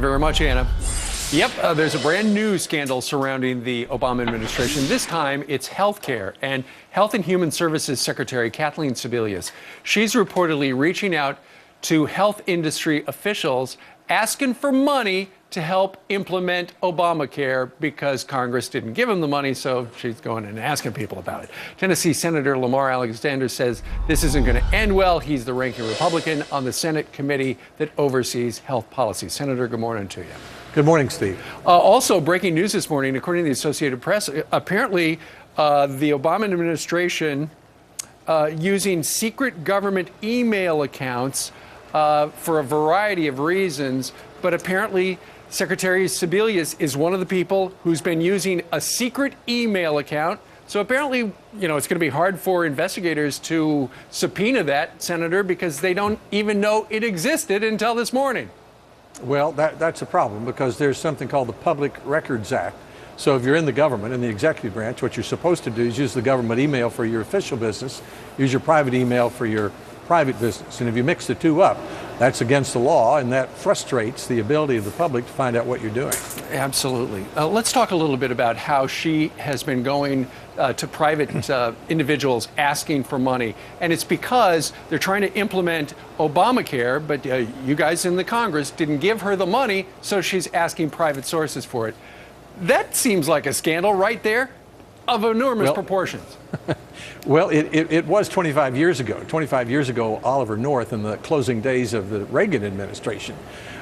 Very much, Anna. Yep, there's a brand new scandal surrounding the Obama administration. This time, it's healthcare and Health and Human Services Secretary Kathleen Sebelius. She's reportedly reaching out to health industry officials asking for money to help implement Obamacare because Congress didn't give them the money, so she's going and asking people about it. Tennessee Senator Lamar Alexander says this isn't going to end well. He's the ranking Republican on the Senate committee that oversees health policy. Senator, good morning to you. Good morning, Steve. Also, breaking news this morning, according to the Associated Press, apparently the Obama administration using secret government email accounts for a variety of reasons, but apparently Secretary Sebelius is one of the people who's been using a secret email account. So apparently, you know, it's going to be hard for investigators to subpoena that, Senator, because they don't even know it existed until this morning. Well, that's a problem because there's something called the Public Records Act. So if you're in the government, in the executive branch, what you're supposed to do is use the government email for your official business, use your private email for your private business. And if you mix the two up, that's against the law, and that frustrates the ability of the public to find out what you're doing. Absolutely. Let's talk a little bit about how she has been going to private individuals asking for money. And it's because they're trying to implement Obamacare, but you guys in the Congress didn't give her the money, so she's asking private sources for it. That seems like a scandal right there of enormous proportions. Well, it was 25 years ago. 25 years ago, Oliver North, in the closing days of the Reagan administration,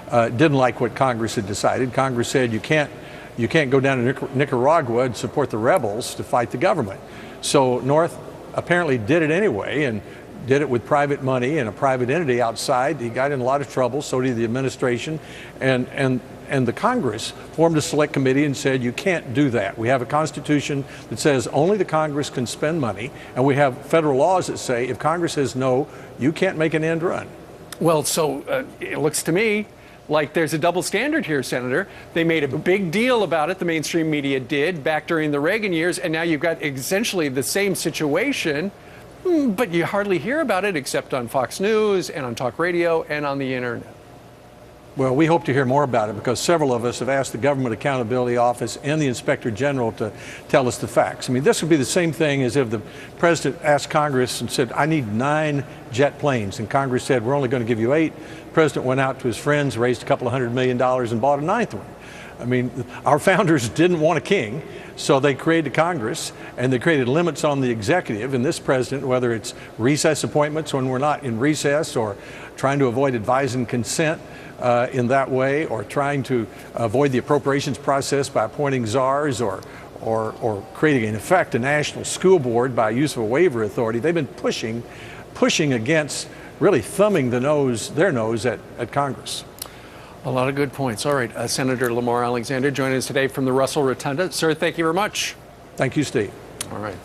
didn't like what Congress had decided. Congress said you can't go down to Nicaragua and support the rebels to fight the government. So North apparently did it anyway and did it with private money and a private entity outside. He got in a lot of trouble, so did the administration. And the Congress formed a select committee and said, you can't do that. We have a constitution that says only the Congress can spend money, and we have federal laws that say if Congress says no, you can't make an end run. Well, so it looks to me like there's a double standard here, Senator. They made a big deal about it, the mainstream media did, back during the Reagan years, and now you've got essentially the same situation, but you hardly hear about it except on Fox News and on talk radio and on the internet. Well, we hope to hear more about it because several of us have asked the Government Accountability Office and the Inspector General to tell us the facts. I mean, this would be the same thing as if the President asked Congress and said, I need 9 jet planes. And Congress said, we're only going to give you 8. The President went out to his friends, raised a couple of $100 million and bought a 9th one. I mean, our founders didn't want a king, so they created Congress and they created limits on the executive. And this president, whether it's recess appointments when we're not in recess or trying to avoid advise and consent in that way, or trying to avoid the appropriations process by appointing czars or creating, in effect, a national school board by use of a waiver authority. They've been pushing against, really thumbing their nose at Congress. A lot of good points. All right, Senator Lamar Alexander joining us today from the Russell Rotunda. Sir, thank you very much. Thank you, Steve. All right.